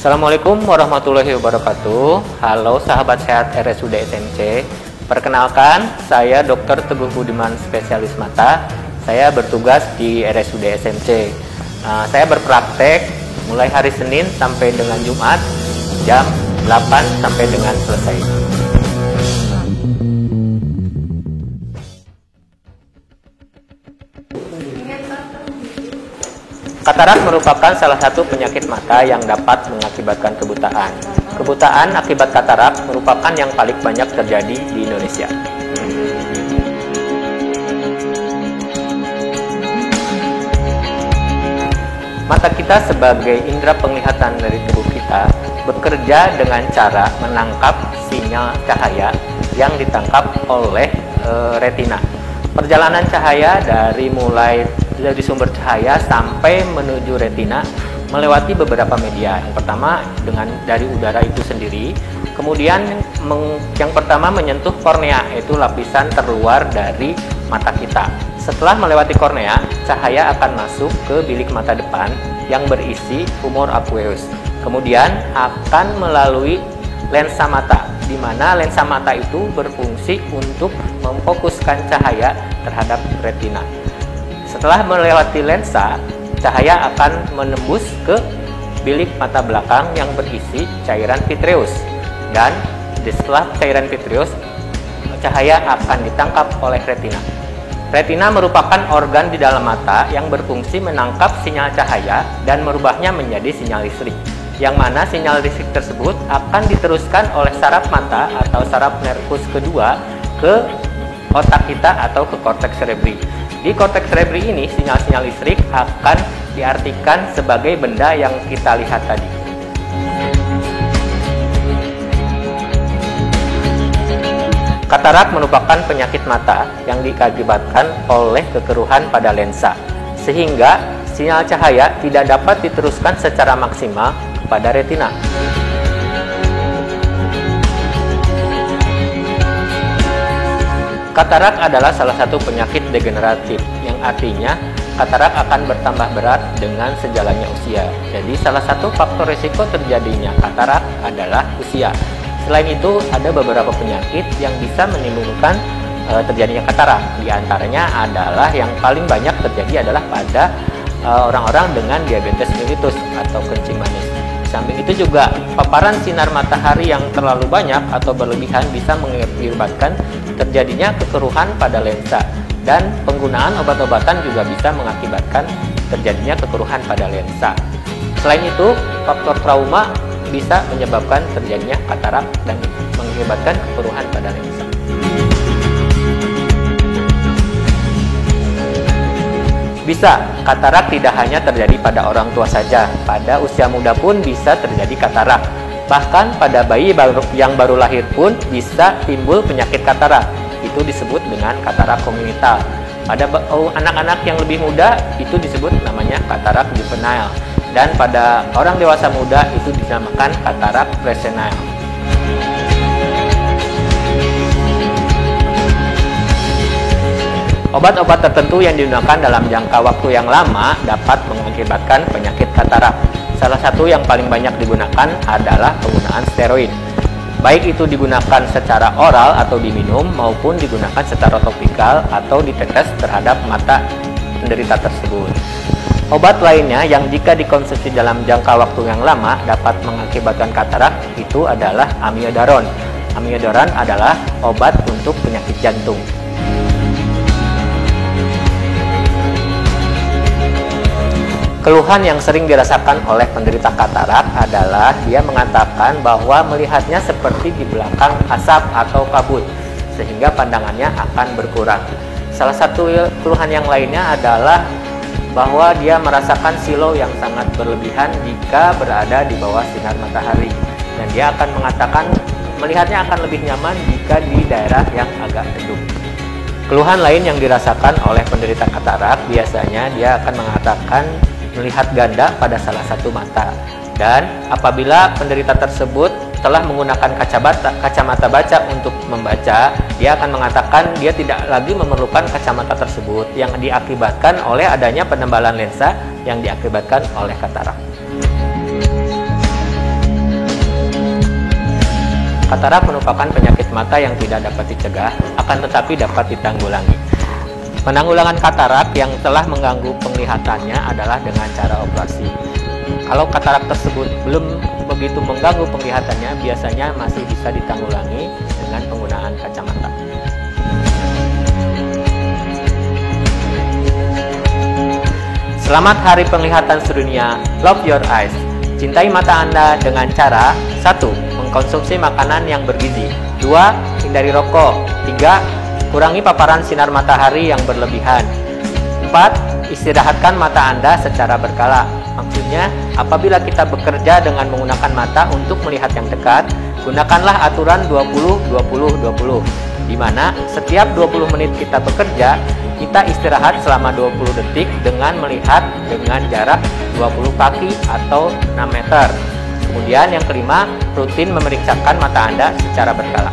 Assalamualaikum warahmatullahi wabarakatuh. Halo sahabat sehat RSUD SMC. Perkenalkan, saya Dr. Teguh Budiman, spesialis mata. Saya bertugas di RSUD SMC. Saya berpraktek mulai hari Senin sampai dengan Jumat jam 8 sampai dengan selesai. Katarak merupakan salah satu penyakit mata yang dapat mengakibatkan kebutaan. Kebutaan akibat katarak merupakan yang paling banyak terjadi di Indonesia. Mata kita sebagai indera penglihatan dari tubuh kita bekerja dengan cara menangkap sinyal cahaya yang ditangkap oleh retina. Perjalanan cahaya dari sumber cahaya sampai menuju retina melewati beberapa media. Yang pertama dari udara itu sendiri. Kemudian yang pertama menyentuh kornea, yaitu lapisan terluar dari mata kita. Setelah melewati kornea, cahaya akan masuk ke bilik mata depan yang berisi humor aqueous. Kemudian akan melalui lensa mata, di mana lensa mata itu berfungsi untuk memfokuskan cahaya terhadap retina. Setelah melewati lensa, cahaya akan menembus ke bilik mata belakang yang berisi cairan vitreous. Dan setelah cairan vitreous, cahaya akan ditangkap oleh retina. Retina merupakan organ di dalam mata yang berfungsi menangkap sinyal cahaya dan merubahnya menjadi sinyal listrik. Yang mana sinyal listrik tersebut akan diteruskan oleh saraf mata atau saraf nervus kedua ke otak kita atau ke korteks cerebri. Di korteks cerebri ini, sinyal-sinyal listrik akan diartikan sebagai benda yang kita lihat tadi. Katarak merupakan penyakit mata yang diakibatkan oleh kekeruhan pada lensa, sehingga sinyal cahaya tidak dapat diteruskan secara maksimal kepada retina. Katarak adalah salah satu penyakit degeneratif, yang artinya katarak akan bertambah berat dengan sejalannya usia. Jadi salah satu faktor risiko terjadinya katarak adalah usia. Selain itu, ada beberapa penyakit yang bisa menimbulkan terjadinya katarak. Di antaranya adalah yang paling banyak terjadi adalah pada orang-orang dengan diabetes mellitus atau kencing manis. Samping itu juga paparan sinar matahari yang terlalu banyak atau berlebihan bisa mengakibatkan terjadinya kekeruhan pada lensa, dan penggunaan obat-obatan juga bisa mengakibatkan terjadinya kekeruhan pada lensa. Selain itu, faktor trauma bisa menyebabkan terjadinya katarak dan mengakibatkan kekeruhan pada lensa. Bisa, katarak tidak hanya terjadi pada orang tua saja, pada usia muda pun bisa terjadi katarak. Bahkan pada bayi yang baru lahir pun bisa timbul penyakit katarak. Itu disebut dengan katarak kongenital. Pada anak-anak yang lebih muda itu disebut namanya katarak juvenile. Dan pada orang dewasa muda itu dinamakan katarak presenile. Obat-obat tertentu yang digunakan dalam jangka waktu yang lama dapat mengakibatkan penyakit katarak. Salah satu yang paling banyak digunakan adalah penggunaan steroid. Baik itu digunakan secara oral atau diminum maupun digunakan secara topikal atau ditetes terhadap mata penderita tersebut. Obat lainnya yang jika dikonsumsi dalam jangka waktu yang lama dapat mengakibatkan katarak itu adalah amiodaron. Amiodaron adalah obat untuk penyakit jantung. Keluhan yang sering dirasakan oleh penderita katarak adalah dia mengatakan bahwa melihatnya seperti di belakang asap atau kabut, sehingga pandangannya akan berkurang. Salah satu keluhan yang lainnya adalah bahwa dia merasakan silau yang sangat berlebihan jika berada di bawah sinar matahari. Dan dia akan mengatakan melihatnya akan lebih nyaman jika di daerah yang agak teduh. Keluhan lain yang dirasakan oleh penderita katarak biasanya dia akan mengatakan melihat ganda pada salah satu mata. Dan apabila penderita tersebut telah menggunakan kacamata baca untuk membaca, dia akan mengatakan dia tidak lagi memerlukan kacamata tersebut yang diakibatkan oleh adanya penebalan lensa yang diakibatkan oleh katarak. Katarak merupakan penyakit mata yang tidak dapat dicegah, akan tetapi dapat ditanggulangi. Penanggulangan katarak yang telah mengganggu penglihatannya adalah dengan cara operasi. Kalau katarak tersebut belum begitu mengganggu penglihatannya, biasanya masih bisa ditanggulangi dengan penggunaan kacamata. Selamat Hari Penglihatan Sedunia. Love your eyes. Cintai mata Anda dengan cara 1. Mengkonsumsi makanan yang bergizi. 2. Hindari rokok. 3. Kurangi paparan sinar matahari yang berlebihan. 4. Istirahatkan mata Anda secara berkala. Maksudnya, apabila kita bekerja dengan menggunakan mata untuk melihat yang dekat, gunakanlah aturan 20-20-20, di mana setiap 20 menit kita bekerja, kita istirahat selama 20 detik dengan melihat dengan jarak 20 kaki atau 6 meter. Kemudian yang kelima, rutin memeriksakan mata Anda secara berkala.